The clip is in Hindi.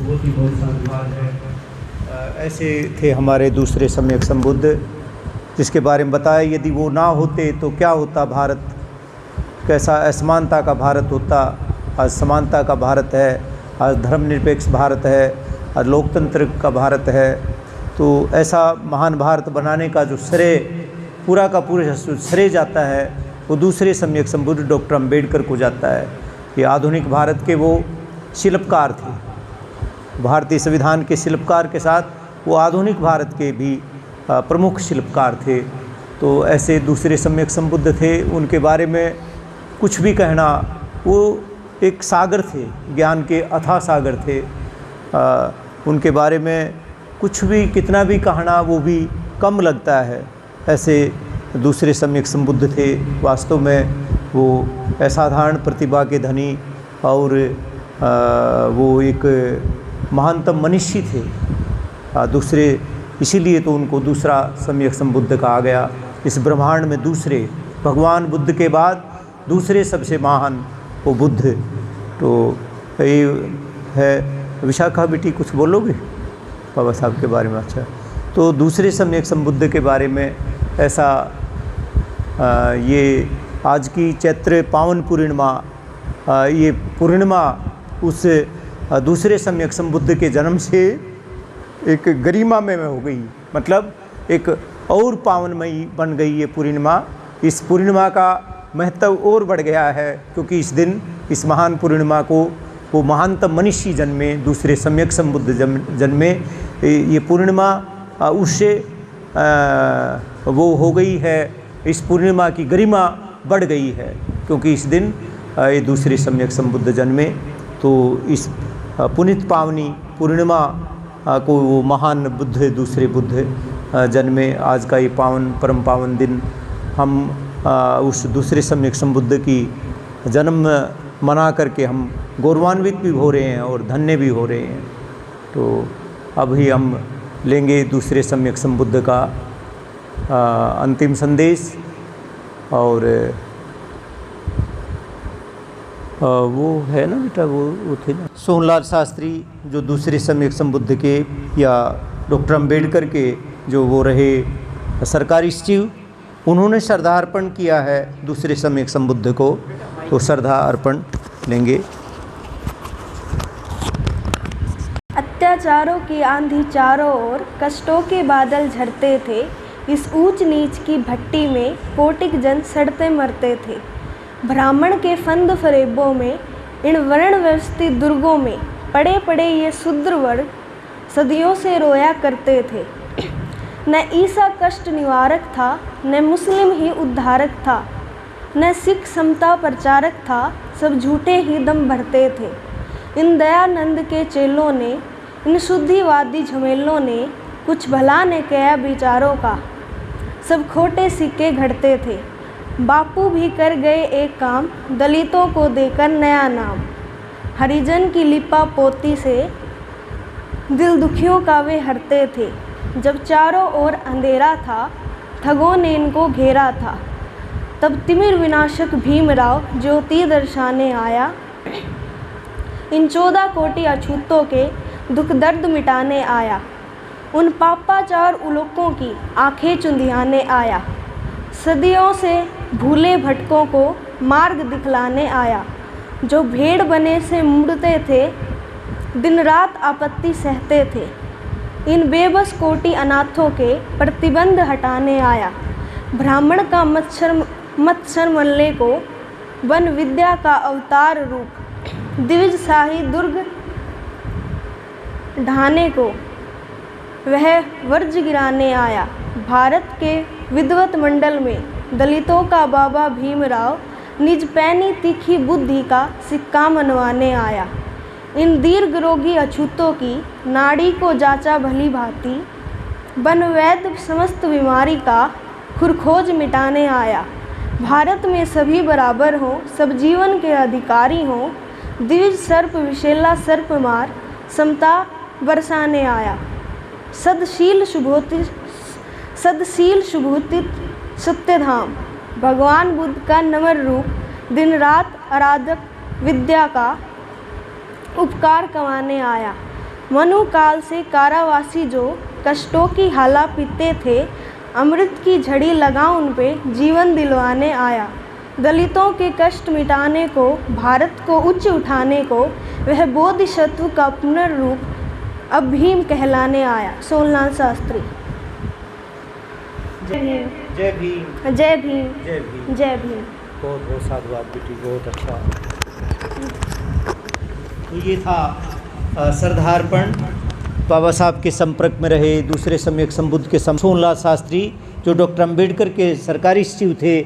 बहुत ही बहुत साधुवाद है। ऐसे थे हमारे दूसरे सम्यक संबुद्ध, जिसके बारे में बताया यदि वो ना होते तो क्या होता भारत, कैसा असमानता का भारत होता। आज समानता का भारत है, आज धर्मनिरपेक्ष भारत है, आज लोकतंत्र का भारत है। तो ऐसा महान भारत बनाने का जो श्रेय पूरा का पूरा श्रेय जाता है वो दूसरे सम्यक संबुद्ध डॉक्टर अम्बेडकर को जाता है। ये आधुनिक भारत के वो शिल्पकार थे, भारतीय संविधान के शिल्पकार के साथ वो आधुनिक भारत के भी प्रमुख शिल्पकार थे। तो ऐसे दूसरे सम्यक संबुद्ध थे, उनके बारे में कुछ भी कहना, वो एक सागर थे, ज्ञान के अथाह सागर थे। उनके बारे में कुछ भी कितना भी कहना वो भी कम लगता है। ऐसे दूसरे सम्यक संबुद्ध थे, वास्तव में वो असाधारण प्रतिभा के धनी और वो एक महानतम मनीषी थे। दूसरे इसीलिए तो उनको दूसरा सम्यक संबुद्ध कहा गया। इस ब्रह्मांड में दूसरे भगवान बुद्ध के बाद दूसरे सबसे महान वो बुद्ध। तो ये है। विशाखा बेटी कुछ बोलोगे बाबा साहब के बारे में? अच्छा, तो दूसरे सम्यक संबुद्ध के बारे में ऐसा ये आज की चैत्र पावन पूर्णिमा, ये पूर्णिमा उस दूसरे सम्यक संबुद्ध के जन्म से एक गरिमा में हो गई, मतलब एक और पावनमयी बन गई ये पूर्णिमा। इस पूर्णिमा का महत्व और बढ़ गया है क्योंकि इस दिन, इस महान पूर्णिमा को वो महानतम मनीषी जन्मे, दूसरे सम्यक संबुद्ध जन्मे। ये पूर्णिमा उससे वो हो गई है, इस पूर्णिमा की गरिमा बढ़ गई है क्योंकि इस दिन ये दूसरे सम्यक संबुद्ध जन्मे। तो इस पुनीत पावनी पूर्णिमा को वो महान बुद्ध, दूसरे बुद्ध जन्मे। आज का ये पावन परम पावन दिन हम उस दूसरे सम्यक संबुद्ध की जन्म मना करके हम गौरवान्वित भी हो रहे हैं और धन्य भी हो रहे हैं। तो अभी हम लेंगे दूसरे सम्यक संबुद्ध का अंतिम संदेश। और वो है ना बेटा, वो थे ना सोहनलाल शास्त्री, जो दूसरे सम्यक संबुद्ध के या डॉक्टर अम्बेडकर के जो वो रहे सरकारी सचिव, उन्होंने श्रद्धा अर्पण किया है दूसरे सम्यक संबुद्ध को। तो श्रद्धा अर्पण लेंगे। अत्याचारों की आंधी चारों ओर, कष्टों के बादल झरते थे। इस ऊंच नीच की भट्टी में कोटिक जन सड़ते मरते थे। ब्राह्मण के फंद फरेबों में, इन वर्ण व्यवस्थित दुर्गों में पड़े पड़े ये शूद्र वर्ग सदियों से रोया करते थे। न ईसा कष्ट निवारक था, न मुस्लिम ही उद्धारक था, न सिख समता प्रचारक था, सब झूठे ही दम भरते थे। इन दयानंद के चेलों ने, इन शुद्धिवादी झमेलों ने कुछ भला ने किया विचारों का, सब खोटे सिक्के घड़ते थे। बापू भी कर गए एक काम, दलितों को देकर नया नाम। हरिजन की लिपा पोती से दिल दुखियों का वे हरते थे। जब चारों ओर अंधेरा था, ठगों ने इनको घेरा था, तब तिमिर विनाशक भीमराव ज्योति दर्शाने आया। इन 14 कोटि अछूतों के दुख दर्द मिटाने आया। उन पापाचार उलोकों की आंखें चुंधियाने आया। सदियों से भूले भटकों को मार्ग दिखलाने आया। जो भेड़ बने से मुड़ते थे, दिन रात आपत्ति सहते थे। इन बेबस कोटि अनाथों के प्रतिबंध हटाने आया। ब्राह्मण का मत्सर मल्ले को वन विद्या का अवतार रूप, दिव्य शाही दुर्ग ढाने को वह वर्ज गिराने आया। भारत के विद्वत मंडल में दलितों का बाबा भीमराव निज पैनी तीखी बुद्धि का सिक्का मनवाने आया। इन दीर्घ रोगी अछूतों की नाड़ी को जांचा भली भांति, बन वैद्य समस्त बीमारी का खुरखोज मिटाने आया। भारत में सभी बराबर हों, सब जीवन के अधिकारी हों, द्विज सर्प विशेला सर्प मार समता बरसाने आया। सदशील शुभोतित सत्यधाम भगवान बुद्ध का नम्र रूप दिन रात आराधक विद्या का उपकार कमाने आया। मनु काल से कारावासी जो कष्टों की हाला पीते थे, अमृत की झड़ी लगा उन पे जीवन दिलवाने आया। दलितों के कष्ट मिटाने को, भारत को उच्च उठाने को, वह बोधिसत्व का पुनर्रूप अब भीम कहलाने आया। सोमनाथ शास्त्री। जय भीम। जय भीम। जय भीम। जय भीम। जय भीम। बहुत बहुत साधुवाद बेटी, बहुत अच्छा। तो ये था श्रद्धार्पण। बाबा साहब के संपर्क में रहे दूसरे सम्यक संबुद्ध के सोमनाथ शास्त्री, जो डॉक्टर अम्बेडकर के सरकारी सचिव थे।